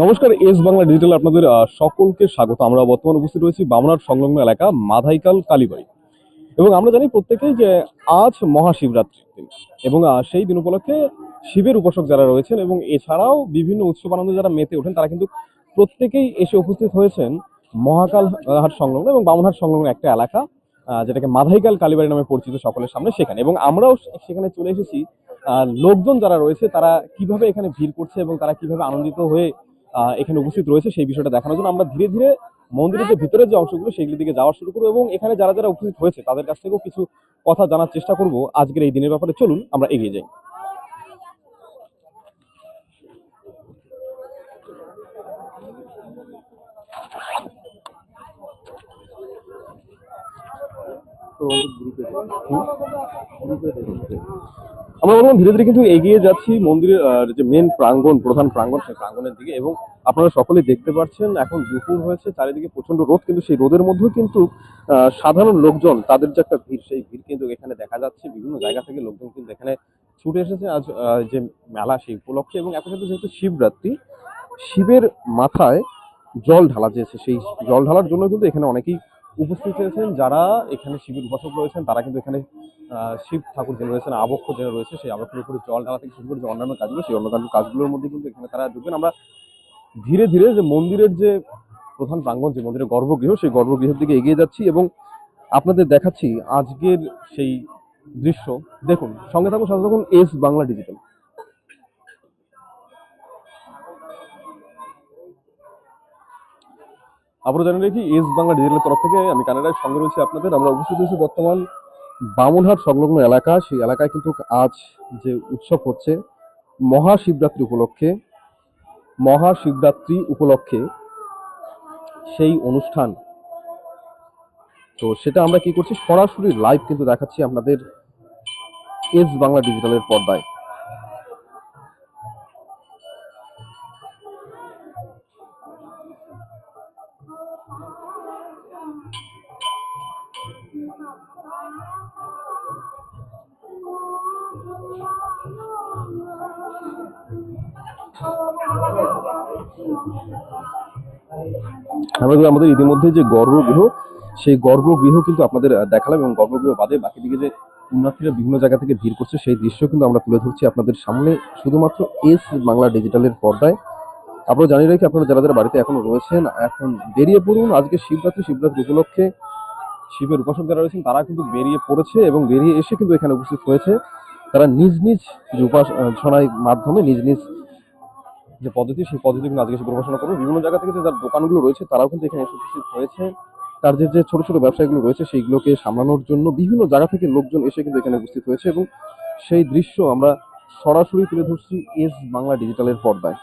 নমস্কার, S Bangla digital আপনাদের সকলকে স্বাগত। আমরা বর্তমানে উপস্থিত রয়েছি বামনাট সংলগ্ন এলাকা মাধাইকাল কালীবাড়ি। এবং আমরা জানি প্রত্যেকেই যে আজ মহাশিবরাত্রির দিন এবং সেই দিন উপলক্ষে শিবের উপাসক যারা রয়েছেন এবং এছাড়াও বিভিন্ন উৎসব আনন্দে যারা মেতে ওঠেন তারা কিন্তু প্রত্যেকেই এসে উপস্থিত হয়েছেন মহাকাল হাট সংলগ্ন এবং বামনহাট সংলগ্ন একটা এলাকা, যেটাকে মাধাইকাল কালীবাড়ি নামে পরিচিত সকলের সামনে সেখানে। এবং আমরাও সেখানে চলে এসেছি। লোকজন যারা রয়েছে তারা কিভাবে এখানে ভিড় করছে এবং তারা কিভাবে আনন্দিত হয়ে এখানে উপস্থিত রয়েছে সেই বিষয়টা দেখানোর জন্য আমরা ধীরে ধীরে মন্দিরের যে ভিতরের যে অংশগুলো সেগুলির দিকে যাওয়া শুরু করবো এবং এখানে যারা যারা উপস্থিত হয়েছে তাদের কাছ থেকেও কিছু কথা জানার চেষ্টা করব আজকের এই দিনের ব্যাপারে। চলুন আমরা এগিয়ে যাই। আমরা বললাম ধীরে ধীরে কিন্তু এগিয়ে যাচ্ছি মন্দিরের যে মেন প্রাঙ্গণ, প্রধান প্রাঙ্গণ, সেই প্রাঙ্গণের দিকে। এবং আপনারা সকলেই দেখতে পাচ্ছেন এখন দুপুর হয়েছে, চারিদিকে প্রচন্ড রোদ, কিন্তু সেই রোদের মধ্যেও কিন্তু সাধারণ লোকজন তাদের যে একটা ভিড়, সেই ভিড় কিন্তু এখানে দেখা যাচ্ছে। বিভিন্ন জায়গা থেকে লোকজন কিন্তু এখানে ছুটে এসেছে আজ যে মেলা সেই উপলক্ষে। এবং এখন কিন্তু যেহেতু শিবরাত্রি, শিবের মাথায় জল ঢালা যেছে, সেই জল ঢালার জন্য কিন্তু এখানে অনেকেই উপস্থিত হয়েছেন। যারা এখানে শিবের উপাসক রয়েছেন তারা কিন্তু এখানে শিব ঠাকুর যিনি রয়েছেন, আবক্ষ যিনি রয়েছে, সেই আবক্ষের উপরে জল ঢালা থেকে শুরু করে যে অন্যান্য কাজগুলো, সেই অন্যান্য কাজগুলোর মধ্যে কিন্তু এখানে তারা ঢুকবেন। আমরা ধীরে ধীরে যে মন্দিরের যে প্রধান প্রাঙ্গণ, যে মন্দিরের গর্ভগৃহ, সেই গর্ভগৃহের দিকে এগিয়ে যাচ্ছি এবং আপনাদের দেখাচ্ছি আজকের সেই দৃশ্য। দেখুন, সঙ্গে থাকুন, সাথে থাকুন এস বাংলা ডিজিটাল। আবারও জানিয়ে রাখি, এস বাংলা ডিজিটালের তরফ থেকে আমি কানাডার সঙ্গে রয়েছি আপনাদের। আমরা উপস্থিত হয়েছি বর্তমান বামনহাট সংলগ্ন এলাকা। সেই এলাকায় কিন্তু আজ যে উৎসব হচ্ছে মহাশিবরাত্রি উপলক্ষে সেই অনুষ্ঠান। তো সেটা আমরা কি করছি, সরাসরি লাইভ কিন্তু দেখাচ্ছি আপনাদের এস বাংলা ডিজিটালের পর্দায়। আমাদের ইতিমধ্যে যে গর্ভগৃহ, সেই গর্ভগৃহ কিন্তু আপনাদের দেখালাম এবং গর্ভগৃহ বাদে বাকি দিকে যে পুণ্যার্থীরা বিভিন্ন জায়গা থেকে ভিড় করছে সেই দৃশ্য কিন্তু আমরা তুলে ধরছি আপনাদের সামনে শুধুমাত্র এস বাংলা ডিজিটালের পর্দায়। আপনারা জানিয়ে রাখি, আপনারা যারা যারা বাড়িতে এখনো রয়েছেন এখন বেরিয়ে পড়ুন। আজকে শিবরাত্রি উপলক্ষে শিবের উপাসক যারা রয়েছেন তারা কিন্তু বেরিয়ে পড়েছে এবং বেরিয়ে এসে কিন্তু এখানে উপস্থিত হয়েছে। তারা নিজ নিজ যে উপাসনার মাধ্যমে নিজ নিজ যে পদ্ধতি, সেই পদ্ধতি কিন্তু আজকে শিবের উপাসনা করবে। বিভিন্ন জায়গা থেকে যে যার দোকানগুলো রয়েছে তারাও কিন্তু এখানে এসে উপস্থিত হয়েছে। তার যে যে ছোট ছোট ব্যবসায়গুলো রয়েছে সেইগুলোকে সামলানোর জন্য বিভিন্ন জায়গা থেকে লোকজন এসে কিন্তু এখানে উপস্থিত হয়েছে এবং সেই দৃশ্য আমরা সরাসরি তুলে ধরছি এস বাংলা ডিজিটালের পর্দায়।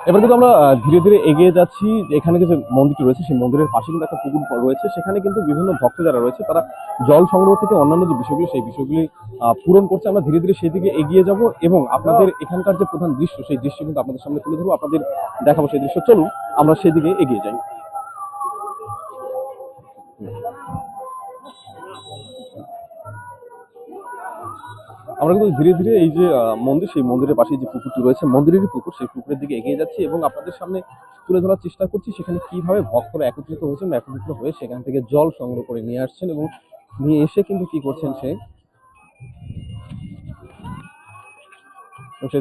এবার কিন্তু আমরা ধীরে ধীরে এগিয়ে যাচ্ছি। এখানে যে মন্দিরটি রয়েছে সেই মন্দিরের পাশে কিন্তু একটা পুকুর রয়েছে, সেখানে কিন্তু বিভিন্ন ভক্ত যারা রয়েছে তারা জল সংগ্রহ থেকে অন্যান্য যে বিষয়গুলি সেই বিষয়গুলি পূরণ করছে। আমরা ধীরে ধীরে সেই দিকে এগিয়ে যাব এবং আপনাদের এখানকার যে প্রধান দৃশ্য সেই দৃশ্য কিন্তু আপনাদের সামনে তুলে ধরবো, আপনাদের দেখাবো সেই দৃশ্য। চলুন আমরা সেদিকে এগিয়ে যাই। আমরা কিন্তু ধীরে ধীরে এই যে মন্দির, সেই মন্দিরের পাশে যে পুকুরটি রয়েছে, মন্দিরেরই পুকুর, সেই পুকুরের দিকে এগিয়ে যাচ্ছি এবং আপনাদের সামনে তুলে ধরার চেষ্টা করছি সেখানে কিভাবে ভক্তরা একত্রিত হয়েছেন, একত্রিত হয়ে সেখান থেকে জল সংগ্রহ করে নিয়ে আসছেন এবং নিয়ে এসে কিন্তু কি করছেন সেই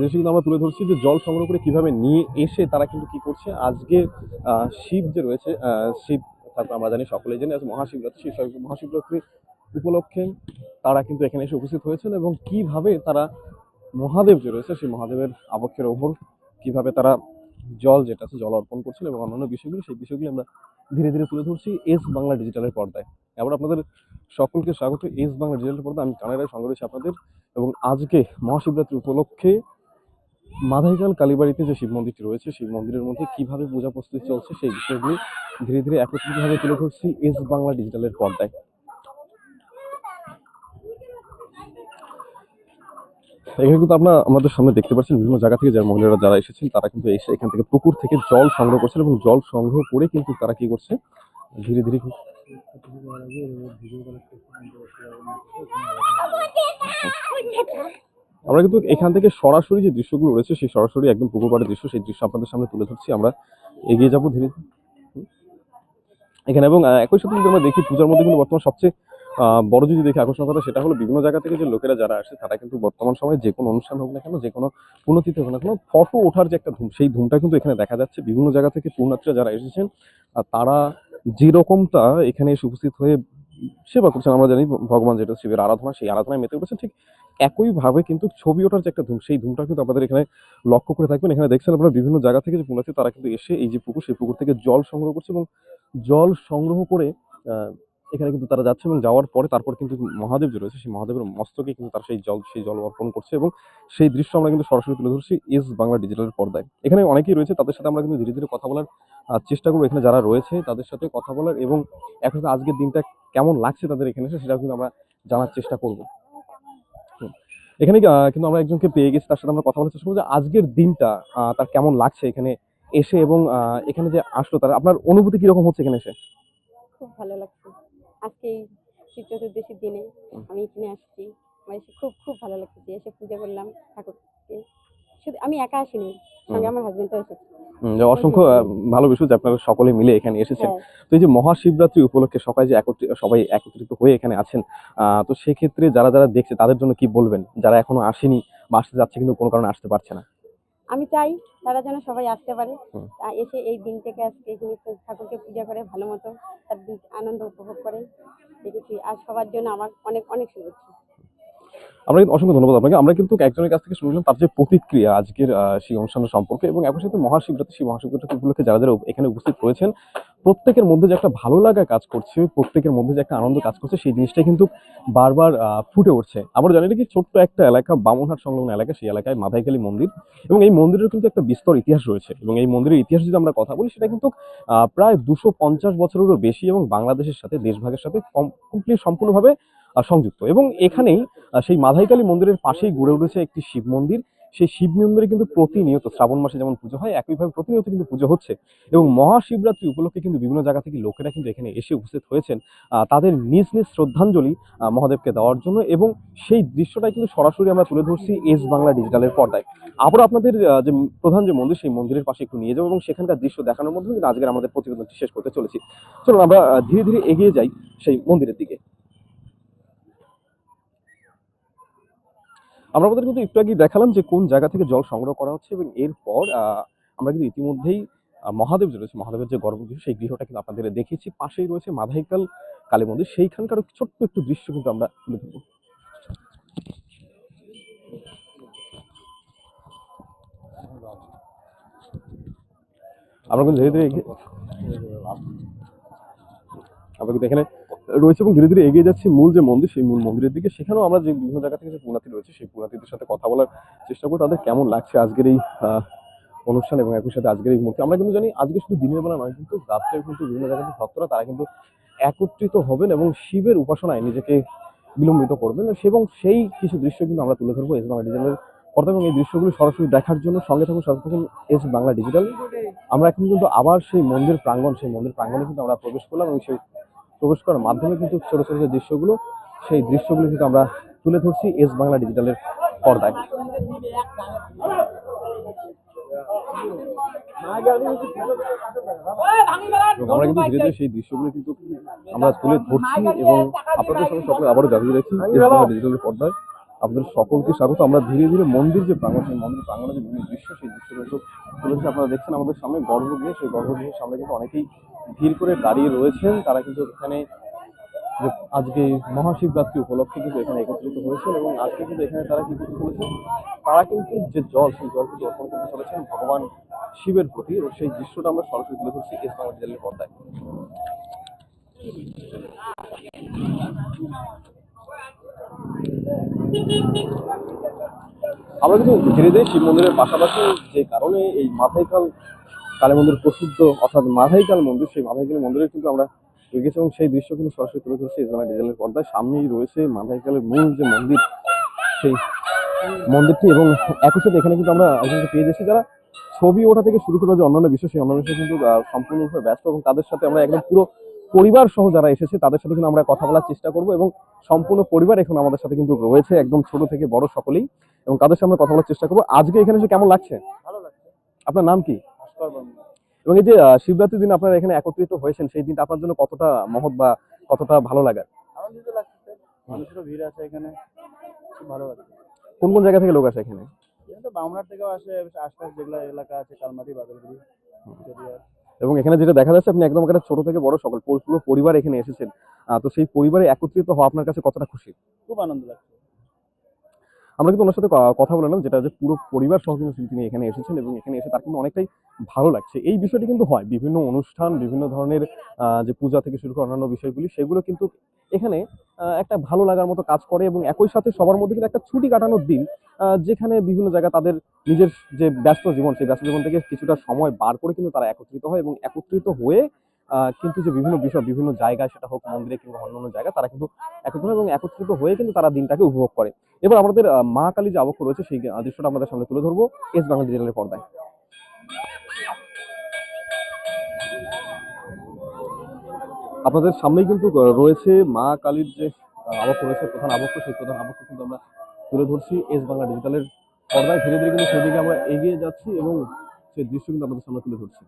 দৃশ্য কিন্তু আমরা তুলে ধরছি যে জল সংগ্রহ করে কিভাবে নিয়ে এসে তারা কিন্তু কি করছে। আজকে শিব যে রয়েছে, শিব ঠাকুর আমরা জানি, সকলেই জানি আজ মহাশিবরাত্রি, সেই মহাশিবরাত্রি উপলক্ষে তারা কিন্তু এখানে এসে উপস্থিত হয়েছেন এবং কিভাবে তারা মহাদেব যে রয়েছে সেই মহাদেবের আবক্ষের ওপর কিভাবে তারা জল যেটা আছে জল অর্পণ করছেন এবং অন্যান্য বিষয়গুলি, সেই বিষয়গুলি আমরা ধীরে ধীরে তুলে ধরছি এস বাংলা ডিজিটালের পর্দায়। এবার আপনাদের সকলকে স্বাগত এস বাংলা ডিজিটালের পর্দায়। আমি কানাডায় সঙ্গে রয়েছি আপনাদের এবং আজকে মহাশিবরাত্রি উপলক্ষে মাধাইকাল কালীবাড়িতে যে শিব মন্দিরটি রয়েছে সেই মন্দিরের মধ্যে কিভাবে পূজা প্রস্তুতি চলছে সেই বিষয়গুলি ধীরে ধীরে একত্রিতভাবে তুলে ধরছি এস বাংলা ডিজিটালের পর্দায়। এখানে কিন্তু আপনারা আমাদের সামনে দেখতে পাচ্ছেন বিভিন্ন জায়গা থেকে যারা মহিলারা যারা এসেছেন তারা কিন্তু এসে এখান থেকে পুকুর থেকে জল সংগ্রহ করছেন এবং জল সংগ্রহ করে কিন্তু তারা কি করছে, ধীরে ধীরে আমরা কিন্তু এখান থেকে সরাসরি যে দৃশ্যগুলো রয়েছে সেই সরাসরি একদম পুকুর পাড়ের দৃশ্য, সেই দৃশ্য আপনাদের সামনে তুলে ধরছি। আমরা এগিয়ে যাবো ধীরে ধীরে এখানে, এবং একই সাথে যদি আমরা দেখি পূজার মধ্যে কিন্তু বর্তমান সবচেয়ে বড় যদি দেখি আকর্ষণ কথা, সেটা হলো বিভিন্ন জায়গা থেকে যে লোকেরা যারা আসে তারা কিন্তু বর্তমান সময়ে যে কোনো অনুষ্ঠান হোক না কেন, যে কোনো পুণ্যতিথি হোক না কেন, ফটো ওঠার যে একটা ধুম, সেই ধুমটা কিন্তু এখানে দেখা যাচ্ছে। বিভিন্ন জায়গা থেকে পুণ্যার্থীরা যারা এসেছেন তারা যেরকমটা এখানে এসে উপস্থিত হয়ে সেবা করছেন, আমরা জানি ভগবান যেটা শিবের আরাধনা, সেই আরাধনায় মেতে উঠেছে, ঠিক একইভাবে কিন্তু ছবি ওঠার যে একটা ধুম, সেই ধুমটা কিন্তু আপনাদের এখানে লক্ষ্য করে থাকবেন। এখানে দেখছেন আপনারা বিভিন্ন জায়গা থেকে যে পুণ্যার্থী তারা কিন্তু এসে এই যে পুকুর, সেই পুকুর থেকে জল সংগ্রহ করছে, এবং জল সংগ্রহ করে এখানে কিন্তু তারা যাচ্ছে, এবং যাওয়ার পরে তারপর কিন্তু মহাদেব যে রয়েছে সেই মহাদেবের মস্তকে কিন্তু তারা সেই জল অর্পণ করছে, এবং সেই দৃশ্য আমরা কিন্তু সরাসরি তুলে ধরছি এস বাংলা ডিজিটালের পর্দায়। এখানে অনেকেই রয়েছে, তাদের সাথে আমরা কিন্তু ধীরে ধীরে কথা বলার চেষ্টা করবো, এখানে যারা রয়েছে তাদের সাথে কথা বলার, এবং এখন আজকের দিনটা কেমন লাগছে তাদের এখানে এসে সেটা কিন্তু আমরা জানার চেষ্টা করবো। এখানে কিন্তু আমরা একজনকে পেয়ে গেছি, তার সাথে আমরা কথা বলার চেষ্টা করবো যে আজকের দিনটা তার কেমন লাগছে এখানে এসে, এবং এখানে যে আসলো তার আপনার অনুভূতি কিরকম হচ্ছে এখানে এসে? খুব ভালো লাগছে। আজকে এই শিব চতুর্দশীর দিনে আমি এখানে আসছি, আমার এসে খুব খুব ভালো লাগছে। এসে পূজা করলাম ঠাকুরকে। শুধু আমি একা আসিনি, সঙ্গে আমার হাজবেন্ডও এসেছে। অসংখ্য ভালো বিষয় যে আপনারা সকলে মিলে এখানে এসেছেন। হ্যাঁ, তো এই যে মহাশিবরাত্রি উপলক্ষে সবাই একত্রিত হয়ে এখানে আছেন, তো সেক্ষেত্রে যারা যারা দেখছে তাদের জন্য কি বলবেন, যারা এখনো আসেনি বা আসতে যাচ্ছে কিন্তু কোনো কারণে আসতে পারছে না? আমি চাই তারা যেন সবাই আসতে পারে, হুম। এসে এই দিনটাকে আজকে এখানে ঠাকুরকে পূজা করে ভালো মতো তার আনন্দ উপভোগ করে দেখেছি। আর সবার জন্য আমার অনেক অনেক শুভেচ্ছা। আমরা কিন্তু অসংখ্য ধন্যবাদ আপনাকে। আমরা কিন্তু একজনের কাছ থেকে শুনলাম তার যে প্রতিক্রিয়া আজকের সেই অনুষ্ঠানের সম্পর্কে, এবং একই সাথে মহাশিবরাত্রি, সেই মহাশিবরাত্রি উপলক্ষে যারা যারা এখানে উপস্থিত রয়েছেন প্রত্যেকের মধ্যে যে একটা ভালো লাগা কাজ করছে, প্রত্যেকের মধ্যে যে একটা আনন্দ কাজ করছে, সেই জিনিসটাই কিন্তু বারবার ফুটে উঠছে। আমরা জানি নাকি ছোট্ট একটা এলাকা, বামুনহাট সংলগ্ন এলাকা, সেই এলাকায় মাধাইকালী মন্দির, এবং এই মন্দিরের কিন্তু একটা বিস্তর ইতিহাস রয়েছে, এবং এই মন্দিরের ইতিহাস যদি আমরা কথা বলি সেটা কিন্তু প্রায় 250 বছরেরও বেশি, এবং বাংলাদেশের সাথে দেশভাগের সাথে কমপ্লিট সম্পূর্ণভাবে সংযুক্ত। এবং এখানেই সেই মাধাইকালী মন্দিরের পাশেই গড়ে উঠেছে একটি শিব মন্দির। সেই শিব মন্দিরে কিন্তু প্রতিনিয়ত শ্রাবণ মাসে যেমন পুজো হয়, একইভাবে প্রতিনিয়ত কিন্তু পুজো হচ্ছে, এবং মহাশিবরাত্রি উপলক্ষে কিন্তু বিভিন্ন জায়গা থেকে লোকেরা কিন্তু এখানে এসে উপস্থিত হয়েছেন তাদের নিজ নিজ শ্রদ্ধাঞ্জলি মহাদেবকে দেওয়ার জন্য, এবং সেই দৃশ্যটাই কিন্তু সরাসরি আমরা তুলে ধরছি এস বাংলা ডিজিটালের পর্দায়। আবার আপনাদের যে প্রধান যে মন্দির, সেই মন্দিরের পাশে একটু নিয়ে যাবো, এবং সেখানকার দৃশ্য দেখানোর মধ্যে কিন্তু আজকের আমাদের প্রতিবেদনটি শেষ করতে চলেছি। চলুন আমরা ধীরে ধীরে এগিয়ে যাই সেই মন্দিরের দিকে। আমরা আপনাদের কিন্তু একটু আগে দেখালাম যে কোন জায়গা থেকে জল সংগ্রহ করা হচ্ছে, এবং এরপর আমরা কিন্তু ইতিমধ্যেই মহাদেব যে রয়েছে, মহাদেবের যে গর্ভগৃহ, সেই গৃহটা কিন্তু আপনাদের দেখিয়েছি। পাশেই রয়েছে মাধাইকাল কালী মন্দির, সেইখানকার ছোট্ট একটু দৃশ্য কিন্তু আমরা তুলে ধরবো। আমরা কিন্তু ধীরে ধীরে আমরা কিন্তু এখানে রয়েছে, এবং ধীরে ধীরে এগিয়ে যাচ্ছি মূল যে মন্দির, সেই মূল মন্দিরের দিকে। সেখানেও আমরা যে বিভিন্ন জায়গা থেকে যে পুণ্যার্থী রয়েছে, সেই পুণ্যার্থীদের সাথে কথা বলার চেষ্টা করবো, তাদের কেমন লাগছে আজকের এই অনুষ্ঠান, এবং একই সাথে আজকের এই মুহূর্তে। আমরা কিন্তু জানি আজকে শুধু দিনের বেলা নয়, কিন্তু রাত্রে কিন্তু বিভিন্ন জায়গায় ভক্তরা তারা কিন্তু একত্রিত হবেন এবং শিবের উপাসনায় নিজেকে বিলম্বিত করবেন, এবং সেই কিছু দৃশ্য কিন্তু আমরা তুলে ধরবো এস বাংলা ডিজিটালের পর্দা। এবং এই দৃশ্যগুলো সরাসরি দেখার জন্য সঙ্গে থাকুন, সাথে থাকুন এস বাংলা ডিজিটাল। আমরা এখন কিন্তু আবার সেই মন্দির প্রাঙ্গণে কিন্তু আমরা প্রবেশ করলাম, এবং সেই প্রবেশ করার মাধ্যমে কিন্তু ছোট ছোট যে দৃশ্যগুলো, সেই দৃশ্যগুলো কিন্তু আমরা তুলে ধরছি এস বাংলা ডিজিটালের পর্দায়। আমরা কিন্তু ধীরে ধীরে সেই দৃশ্যগুলো কিন্তু আমরা তুলে ধরছি, এবং আপনাদের সঙ্গে সকলে আবারও জানিয়ে রাখছি এস বাংলা ডিজিটালের পর্দায় আপনাদের সকলকে স্বাগত। আমরা ধীরে ধীরে মন্দির যে প্রাঙ্গণ, সেই মন্দির প্রাঙ্গণে যে বিভিন্ন দৃশ্য, সেই দৃশ্যগুলো কিন্তু তুলেছি। আপনারা দেখছেন আমাদের সামনে গর্ভগৃহ, সেই গর্ভগৃহের সামনে কিন্তু অনেকেই ভিড় করে দাঁড়িয়ে রয়েছেন, তারা কিন্তু এখানে যে আজকে মহাশিবরাত্রি উপলক্ষে কিন্তু এখানে একত্রিত হয়েছেন, এবং আজকে কিন্তু এখানে তারা কি করতে চলেছেন, তারা কিন্তু যে জল, সেই জল কিন্তু অর্পণ করতে চলেছেন ভগবান শিবের প্রতি, এবং সেই দৃশ্যটা আমরা সরাসরি তুলে ধরছি এস বাংলা ডিজিটালের পর্দায়। আমরা কিন্তু ধীরে ধীরে শিব মন্দিরের পাশাপাশি যে কারণে এই মাধাইকাল কালী মন্দির প্রসিদ্ধ, অর্থাৎ মাধাইকাল মন্দির, সেই মাধাইকাল মন্দিরে কিন্তু আমরা গেছি, এবং সেই দৃশ্য কিন্তু সরাসরি তুলে ধরছি এস বাংলা ডিজিটালের পর্দায়। সামনেই রয়েছে মাধাইকালের মূল যে মন্দির, সেই মন্দিরটি, এবং একই সাথে এখানে কিন্তু আমরা একজনকে পেয়ে যাচ্ছি যারা ছবি ওঠা থেকে শুরু করে যে অন্যান্য বিষয়, সেই অন্যান্য বিষয় কিন্তু সম্পূর্ণরূপে ব্যস্ত, এবং তাদের সাথে আমরা একদম পুরো পরিবার সহ যারা এসেছে তাদের সাথে কিন্তু আমরা কথা বলার চেষ্টা করব এবং সম্পূর্ণ পরিবার এখন আমাদের সাথে কিন্তু রয়েছে, একদম ছোট থেকে বড় সকলেই, এবং তাদের সামনে কথা বলার চেষ্টা করবো। আজকে এখানে এসে কেমন লাগছে? ভালো লাগছে। আপনার নাম কি? ভাস্কর বর্মন। এবং এই যে শিবরাত্রির দিন আপনারা এখানে একত্রিত হয়েছেন, সেই দিনটা আপনার জন্য কতটা মহৎ বা কতটা ভালো লাগার? আনন্দিত লাগছে, মানুষেরও ভিড় আছে এখানে, খুব ভালো লাগছে। কোন কোন জায়গা থেকে লোক আসে এখানে? এখানে তো বামনার থেকেও আসে, আশপাশ যেগুলো এলাকা আছে কালমাটি, বাদলগুড়ি, চটিয়ার। এবং এখানে যেটা দেখা যাচ্ছে আপনি একদম এখানে ছোট থেকে বড় সকল পুরো পরিবার এখানে এসেছেন। তো সেই পরিবারে একত্রিত হওয়া আপনার কাছে কতটা খুশি? খুব আনন্দ লাগছে। আমরা কিন্তু ওনার সাথে কথা বললাম, যেটা যে পুরো পরিবার সহ কিন্তু তিনি এখানে এসেছেন এবং এখানে এসে তার কিন্তু অনেকটাই ভালো লাগছে। এই বিষয়টি কিন্তু হয় বিভিন্ন অনুষ্ঠান, বিভিন্ন ধরনের যে পূজা থেকে শুরু করে অন্যান্য বিষয়গুলি, সেগুলো কিন্তু এখানে একটা ভালো লাগার মতো কাজ করে এবং একই সাথে সবার মধ্যে কিন্তু একটা ছুটি কাটানোর দিন, যেখানে বিভিন্ন জায়গা তাদের নিজের যে ব্যস্ত জীবন, সেই ব্যস্ত জীবন থেকে কিছুটা সময় বার করে কিন্তু তারা একত্রিত হয় এবং একত্রিত হয়ে কিন্তু যে বিভিন্ন বিষয়, বিভিন্ন জায়গায়, সেটা হোক মন্দিরে কিংবা অন্যান্য জায়গায়, তারা কিন্তু একত্রিত হয় এবং একত্রিত হয়ে কিন্তু তারা দিনটাকে উপভোগ করে। এবার আমাদের মা কালী যে আবক্ষ রয়েছে সেই দৃশ্যটা আমাদের সামনে তুলে ধরবো এস বাংলা ডিজিটালের পর্দায়। আপনাদের সামনেই কিন্তু রয়েছে মা কালীর যে আবক্ষ রয়েছে, প্রধান আবক্ষ, সেই প্রধান আবক্ষ কিন্তু আমরা তুলে ধরছি এস বাংলা ডিজিটালের পর্দায়। ধীরে ধীরে কিন্তু সেদিকে আমরা এগিয়ে যাচ্ছি এবং সেই দৃশ্য কিন্তু আপনাদের সামনে তুলে ধরছি।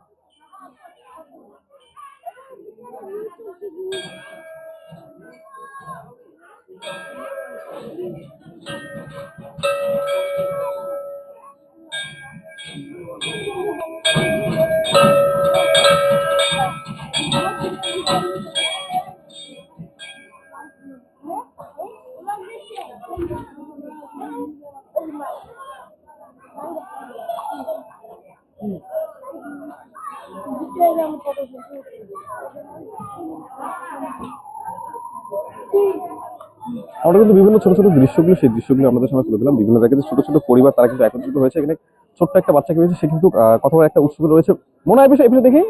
আমরা কিন্তু বিভিন্ন ছোট ছোট দৃশ্যগুলো, সেই দৃশ্যগুলো আমাদের সামনে তুলে দিলাম। বিভিন্ন জায়গায় যে ছোট ছোট পরিবার তারা কিন্তু একত্রিত হয়েছে। এখানে ছোট্ট একটা বাচ্চাকে রয়েছে, সে কিন্তু কত বড় একটা উৎসুক রয়েছে। মনে হয় এই বিষয়ে দেখি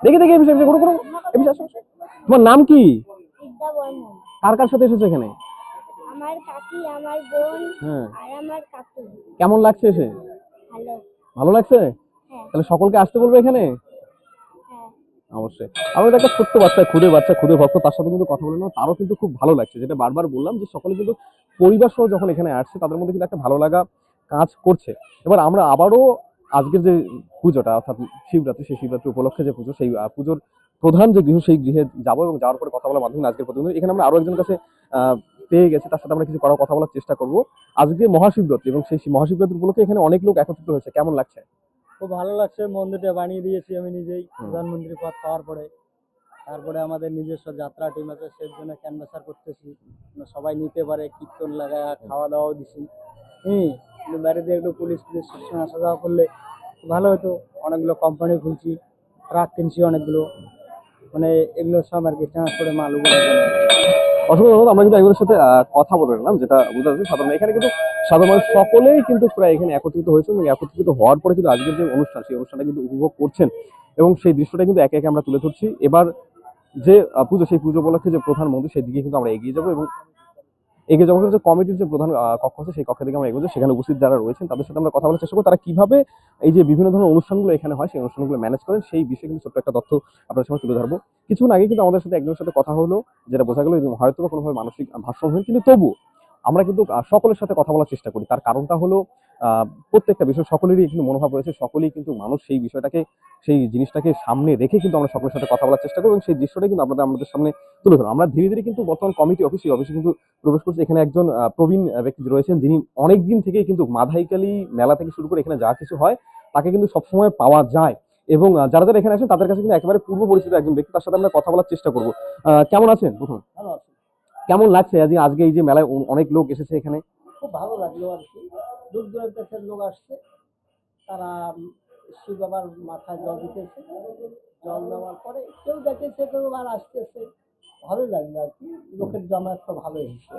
দেখি দেখি এই বিষয়ে করো করো এই বিষয়ে আসো। তোমার নাম কি? বিদ্যা বর্মন। কার কার সাথে এসেছে এখানে? আমার কাকি, আমার বোন হ্যাঁ, আর আমার কাকু। কেমন লাগছে এসে? ভালো। ভালো লাগছে? হ্যাঁ। তাহলে সকলকে আসতে বলবে এখানে? হ্যাঁ। অবশ্যই। আমাদের একটা ছোট্ট বাচ্চা, ক্ষুদে ভক্ত, তার সাথে কিন্তু কথা বলে নাও, তারও কিন্তু খুব ভালো লাগছে। যেটা বারবার বললাম যে সকলে কিন্তু পরিবার সহ যখন এখানে আসছে তাদের মধ্যে কিন্তু একটা ভালো লাগা কাজ করছে। এবার আমরা আবারও আজকের যে পুজোটা, অর্থাৎ শিবরাত্রি, সেই শিবরাত্রি উপলক্ষে যে পুজো, সেই পুজোর প্রধান যে গৃহ, সেই গৃহে যাবো এবং যাওয়ার পরে কথা বলার মাধ্যমে আজকের প্রতিদিন এখানে আমরা আরো একজনের কাছে পেয়ে গেছি, তার সাথে আমরা কিছু কথা বলার চেষ্টা করব। আজকে মহাশিবরাত্রি এবং সেই মহাশিবরাত্রি উপলক্ষে এখানে অনেক লোক একত্রিত হয়েছে, কেমন লাগছে? খুব ভালো লাগছে। মন্দিরটা বানিয়ে দিয়েছি আমি নিজেই, হুম। প্রধানমন্ত্রী পদ পাওয়ার পরে। তারপরে আমাদের নিজস্ব যাত্রা টিম আছে, সেই জন্য ক্যানভাসার করতেছি, যেন সবাই নিতে পারে। কীর্তন লাগায় খাওয়া দাওয়াও দিছি। কিন্তু বাড়িতে একটু পুলিশ সবসময় আসা যাওয়া করলে ভালো হতো। অনেকগুলো কোম্পানি খুলছি, ট্রাক কিনছি অনেকগুলো, মানে এগুলো সব আর কি ট্রান্সপোর্টে মালগুলো। অসংখ্য ধন্যবাদ। আমরা কিন্তু একজনের সাথে কথা বলে নিলাম, যেটা বোঝা যাচ্ছে সাধারণ এখানে কিন্তু সাধারণ মানুষ সকলেই কিন্তু প্রায় এখানে একত্রিত হয়েছে এবং একত্রিত হওয়ার পরে কিন্তু আজকের যে অনুষ্ঠান, সেই অনুষ্ঠানটা কিন্তু উপভোগ করছেন এবং সেই দৃশ্যটা কিন্তু একে একে আমরা তুলে ধরছি। এবার যে পুজো, সেই পুজো উপলক্ষে যে প্রধান মন্দির, সেই দিকে কিন্তু আমরা এগিয়ে যাবো এবং এগিয়ে যাওয়ার যে কমিটির যে প্রধান কক্ষ আছে, সেই কক্ষের দিকে আমরা এগোবো। সেখানে উপস্থিত যারা রয়েছেন তাদের সাথে আমরা কথা বলার চেষ্টা করবো, তারা কিভাবে এই যে বিভিন্ন ধরনের অনুষ্ঠানগুলো এখানে হয়, সেই অনুষ্ঠানগুলো ম্যানেজ করেন, সেই বিষয়ে কিন্তু ছোট্ট একটা তথ্য আপনার সামনে তুলে ধরবো। কিছুক্ষণ আগে কিন্তু আমাদের সাথে একজনের সাথে কথা হলো, যেটা বোঝা গেল হয়তো বা কোনোভাবে মানসিক ভারসাম্যহীন, কিন্তু তবু আমরা কিন্তু সকলের সাথে কথা বলার চেষ্টা করি। তার কারণটা হলো প্রত্যেকটা বিষয় সকলেরই কিন্তু মনোভাব রয়েছে, সকলেই কিন্তু মানুষ, সেই বিষয়টাকে, সেই জিনিসটাকে সামনে রেখে কিন্তু আমরা সকলের সাথে কথা বলার চেষ্টা করি এবং সেই দৃশ্যটাই কিন্তু আমাদের সামনে তুলে ধরো। আমরা ধীরে ধীরে কিন্তু বর্তমান কমিটি অফিস, এই অফিসে কিন্তু প্রবেশ করছি। এখানে একজন প্রবীণ ব্যক্তি রয়েছেন, যিনি অনেক দিন থেকেই কিন্তু মাধাইকালী মেলা থেকে শুরু করে এখানে যা কিছু হয় তাকে কিন্তু সবসময় পাওয়া যায় এবং যারা যারা এখানে আসেন তাদের কাছে কিন্তু একেবারে পূর্ব পরিচিত একজন ব্যক্তি, তার সাথে আমরা কথা বলার চেষ্টা করবো। কেমন আছেন? প্রথম ভালো আছে। কেমন লাগছে আজকে এই যে মেলায় অনেক লোক এসেছে এখানে? খুব ভালো লাগলো আর কি। দূর দূরান্ত থেকে লোক আসছে, তারা শিব বাবার মাথায় জল দিতেছে। জল দেওয়ার পরে কেউ দেখেছে, কেউ আবার আসতেছে। ভালোই লাগলো আর কি, লোকের জমায়েত ভালো হয়েছে।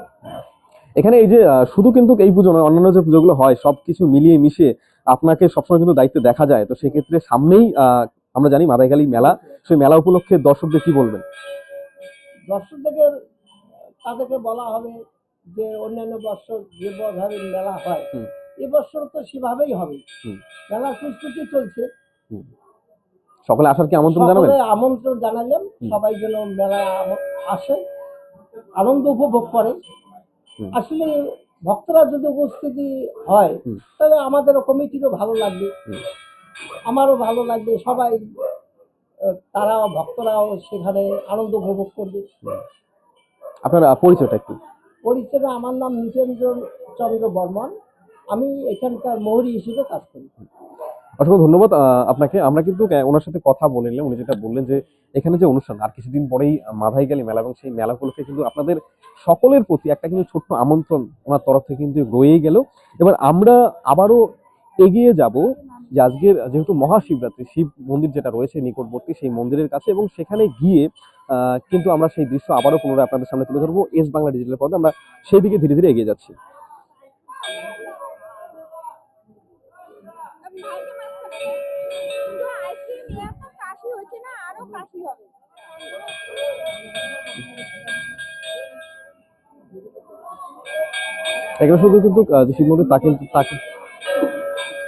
এখানে এই যে শুধু কিন্তু এই পুজো নয়, অন্যান্য যে পুজোগুলো হয় সবকিছু মিলিয়ে মিশিয়ে আপনাকে সবসময় কিন্তু দায়িত্বে দেখা যায়। তো সেক্ষেত্রে সামনেই আমরা জানি মাদাইকালী মেলা, সেই মেলা উপলক্ষে দর্শকদের কি বলবেন? দর্শকদের তাদেরকে বলা হবে যে অন্যান্য বছর যেভাবে মেলা হয় হুম। এবছর তো সেভাবেই হবে। হুম। মেলার প্রস্তুতি চলছে। সকলে আসার কি আমন্ত্রণ জানাবেন? সকলে আমন্ত্রণ জানালাম, সবাই যেন মেলায় আসে, আনন্দ উপভোগ করে। হুম। আসলে ভক্তরা যদি উপস্থিতি হয় হুম। তাহলে আমাদেরও কমিটিরও ভালো লাগবে, হুম। আমারও ভালো লাগবে, সবাই তারাও ভক্তরাও সেখানে আনন্দ উপভোগ করবে। আপনার পরিচয়টা একটু। পরিচয়, আমার নাম নিতেন্দ্র চন্দ্র বর্মন, আমি এখানকার মৌরি হিসেবে কাজ করি। অসংখ্য ধন্যবাদ আপনাকে। আমরা কিন্তু ওনার সাথে কথা বলে নিলাম। উনি যেটা বললেন যে এখানে যে অনুষ্ঠান আর কিছুদিন পরেই মাধাইখালী মেলা, এবং সেই মেলা উপলক্ষে কিন্তু আপনাদের সকলের প্রতি একটা কিন্তু ছোট্ট আমন্ত্রণ ওনার তরফ থেকে কিন্তু রয়েই গেল। এবার আমরা আবারও এগিয়ে যাব যে আজকের যেহেতু মহাশিবরাত্রি, শিব মন্দির যেটা রয়েছে নিকটবর্তী সেই মন্দিরের কাছে, এবং সেখানে গিয়ে কিন্তু আমরা সেই দৃশ্য আবারও পুনরায় আপনাদের সামনে তুলে ধরবো এস বাংলা ডিজিটাল পর্দায়। আমরা সেই দিকে ধীরে ধীরে এগিয়ে যাচ্ছি। কাশি হচ্ছে না, আরো কাশি হবে। এখানে শুধু কিন্তু যে শিব মন্দির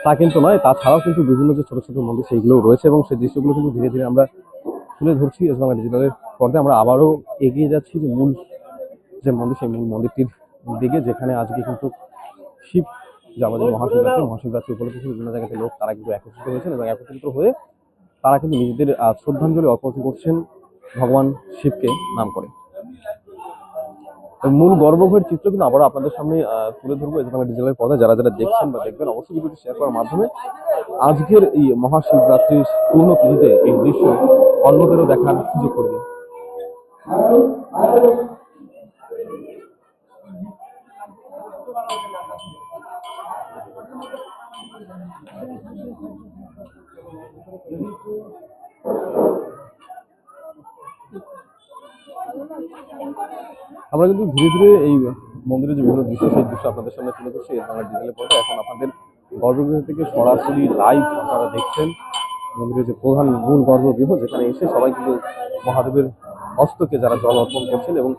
তা কিন্তু নয়, তাছাড়াও কিন্তু বিভিন্ন যে ছোট ছোট মন্দির সেইগুলো রয়েছে, এবং সেই দৃশ্যগুলো কিন্তু ধীরে ধীরে আমরা তুলে ধরছি এস বাংলা ডিজিটালের পর্দায়। আমরা আবারও এগিয়ে যাচ্ছি যে মূল যে মন্দির, সেই মূল মন্দিরটির দিকে, যেখানে আজকে কিন্তু শিব যে আমাদের মহাশিবরাত্রি উপলক্ষে বিভিন্ন জায়গাতে লোক তারা কিন্তু একত্রিত হয়েছেন, এবং একত্রিত হয়ে তারা কিন্তু নিজেদের শ্রদ্ধাঞ্জলি অর্পণ করছেন ভগবান শিবকে নাম করে। মূল গর্ভগৃহের চিত্র কিন্তু আবারও আপনাদের সামনে তুলে ধরবো এস বাংলা ডিজিটালের পর্দায়। যারা যারা দেখছেন বা দেখবেন অবশ্যই ভিডিওটি শেয়ার করার মাধ্যমে আজকের এই মহাশিবরাত্রির পূর্ণ তিথিতে এই দৃশ্য অন্যদেরও দেখার সুযোগ করে দিন। আমরা কিন্তু ধীরে ধীরে এই মন্দিরের যে বিভিন্ন দৃশ্য সেই দৃশ্য আপনাদের সামনে তুলে ধরছি এস বাংলা ডিজিটালের পর্দায়। এখন আপনাদের গর্ভগৃহ থেকে সরাসরি লাইভ আপনারা দেখছেন মন্দিরের যে প্রধান মূল গর্ভগৃহ, যেখানে এসে সবাই কিন্তু মহাদেবের হস্তকে যারা জল অর্পণ করছেন, এবং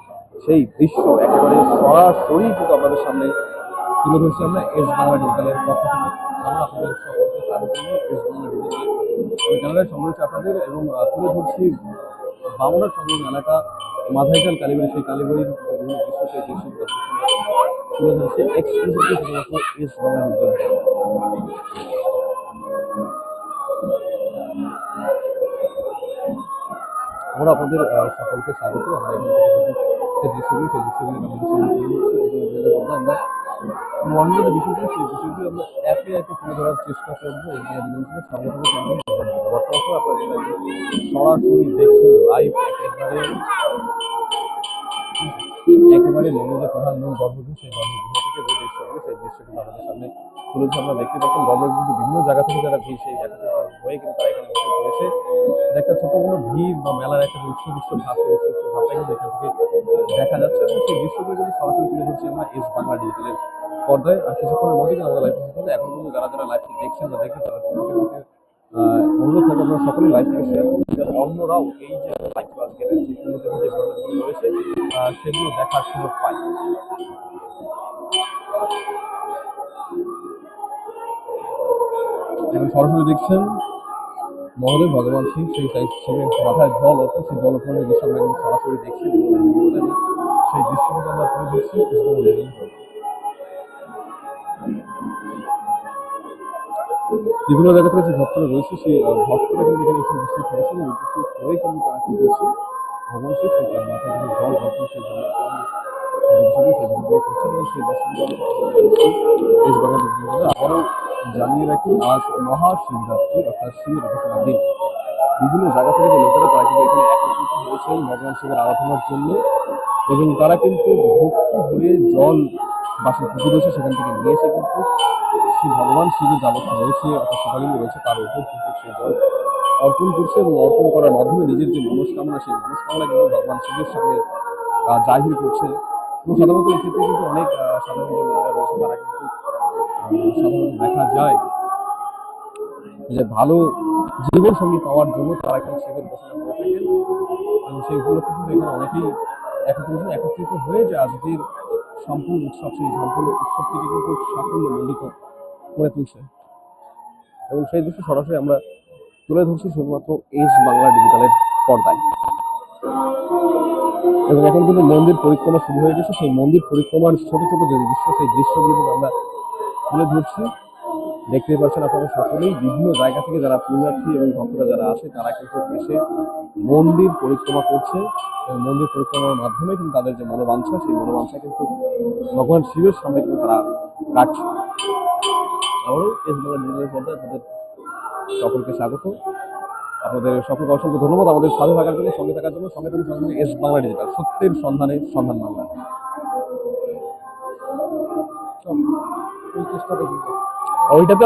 সেই দৃশ্য একেবারে সরাসরি কিন্তু আপনাদের সামনে তুলে ধরছি আমরা এস বাংলা ডিজিটালের পক্ষ থেকে। আমরা আপনাদের সকলকে স্বাগত জানাই এস বাংলা ডিজিটাল চ্যানেলের সঙ্গে রয়েছে আপনাদের, এবং তুলে ধরছি বাংলার সংলগ্ন এলাকা মাধাইখাল কালীবাড়ি, সেই কালীবাড়ির বিভিন্ন দৃশ্য, সেই দৃশ্যগুলো তুলে ধরছে এক্সক্লুসিভলি শুধুমাত্র এস বাংলা ডিজিটাল। আমরা আপনাদের সকলকে স্বাগত। আমরা এখান থেকে যে দৃশ্যগুলো সেই দৃশ্যগুলো আমরা অন্য যে বিষয়গুলো সেই বিষয়গুলো আমরা একে একে তুলে ধরার চেষ্টা করবো। সঙ্গে সঙ্গে বর্তমানে আপনারা সরাসরি দেখছেন লাইভ একেবারে মন্দিরের প্রধান মূল গর্ভগৃহ, সেই গর্ভগৃহ থেকে যে দৃশ্যগুলো সেই দৃশ্যগুলো আমাদের সামনে তুলে ধরছে। আমরা দেখতে পাচ্ছেন গর্ভগৃহ কিন্তু বিভিন্ন জায়গা থেকে যারা ভিড় সেই একত্রিত হয়ে কিন্তু তারা এখানে উপস্থিত হয়েছে। একটা ছোট কোনো ভিড় বা মেলার একটা উৎসব ভাব, সেই উৎসব ভাবটা কিন্তু এখান থেকে দেখা যাচ্ছে, এবং সেই দৃশ্যগুলো কিন্তু সরাসরি তুলে ধরছি আমরা এস বাংলা ডিজিটালের পর্দায়। আর কিছুক্ষণের মধ্যে কিন্তু আমাদের লাইভ করতে এখন কিন্তু যারা যারা লাইভটি দেখছেন বা দেখবেন তাদের অনুরোধ থাকবে আপনারা সকলেই লাইভ থেকে শেয়ার করুন, যাতে অন্যরাও এই যে লাইভ আজকের যে ভিডিওগুলো রয়েছে সেগুলো দেখার সুযোগ পায়। এখন সরাসরি দেখছেন মহাদেব ভগবান শিব সেই শিবের মাথায় জল অর্পণ, সেই জল অর্পণের দৃশ্য আমরা কিন্তু সরাসরি দেখছি, সেই দৃশ্য কিন্তু আমরা তুলে ধরছি। বিভিন্ন জায়গা থেকে যে ভক্তরা রয়েছে সেই ভক্তরা কিন্তু এখানে এসে উপস্থিত হয়েছে, এবং উপস্থিত হয়ে কিন্তু তারা কি করছে ভগবান শিব সেই মাথায় কিন্তু জল অর্পণ, সেই জল করছেন, এবং সেই দেশ বাংলা আবারও জানিয়ে রাখি আজ মহাশিবরাত্রি অর্থাৎ শিবের উপাসনার দিন। বিভিন্ন জায়গা থেকে যে লোকেরা তারা কিন্তু এখানে একত্রিত হয়েছেন ভগবান শিবের আরাধনার জন্য, এবং তারা কিন্তু ভক্তি ভরে জল বাসে পুকুর রয়েছে সেখান থেকে নিয়ে এসে কিন্তু শিব ভগবান শিবের যাবতীয় রয়েছে অর্থাৎ শিবালিঙ্গ রয়েছে তার উপর কিন্তু সে জল অর্পণ করছে, এবং অর্পণ করার মাধ্যমে নিজের যে মনস্কামনা সেই মনস্কামনা কিন্তু ভগবান শিবের সামনে জাহির করছে। এবং সাধারণত এই ক্ষেত্রে কিন্তু অনেক সাধারণ যে মেয়েরা রয়েছে তারা কিন্তু সাধারণত দেখা যায় যে ভালো জীবন সঙ্গী পাওয়ার জন্য তারা কিন্তু শিবের উপাসনা করে থাকেন, এবং সেই উপলক্ষে কিন্তু এখানে অনেকেই একত্রিত হয়ে যে আজকের সম্পূর্ণ উৎসব সেই সম্পূর্ণ উৎসবটিকে কিন্তু সাফল্যমণ্ডিত করে তুলছে, এবং সেই দৃশ্য সরাসরি আমরা তুলে ধরছি শুধুমাত্র এস বাংলা ডিজিটালের পর্দায়। এবং এখন কিন্তু মন্দির পরিক্রমা শুরু হয়ে গেছে, সেই মন্দির পরিক্রমার ছোট ছোট যে দৃশ্য, সেই দৃশ্যগুলো কিন্তু আমরা তুলে ধরছি। দেখতে পাচ্ছেন আপনারা সকলেই বিভিন্ন জায়গা থেকে যারা পুণ্যার্থী এবং ভক্তরা যারা আছে তারা কিন্তু এসে মন্দির পরিক্রমা করছে এবং মন্দির পরিক্রমার মাধ্যমে কিন্তু তাদের যে মনোবাঞ্ছা, সেই মনোবাঞ্ছা কিন্তু ভগবান শিবের সামনে কিন্তু তারা রাখছে। আবারও এস বাংলা ডিজিটালের পর্দায় আপনাদের সকলকে স্বাগত। আপনাদের সকলকে অসংখ্য ধন্যবাদ আমাদের সাথে থাকার জন্য, সঙ্গে থাকার জন্য। সঙ্গে থাকুন সঙ্গে এস বাংলা ডিজিটাল, সত্যের সন্ধানে সন্ধান বাংলা। ওই চেষ্টা দেখি ওইটাতে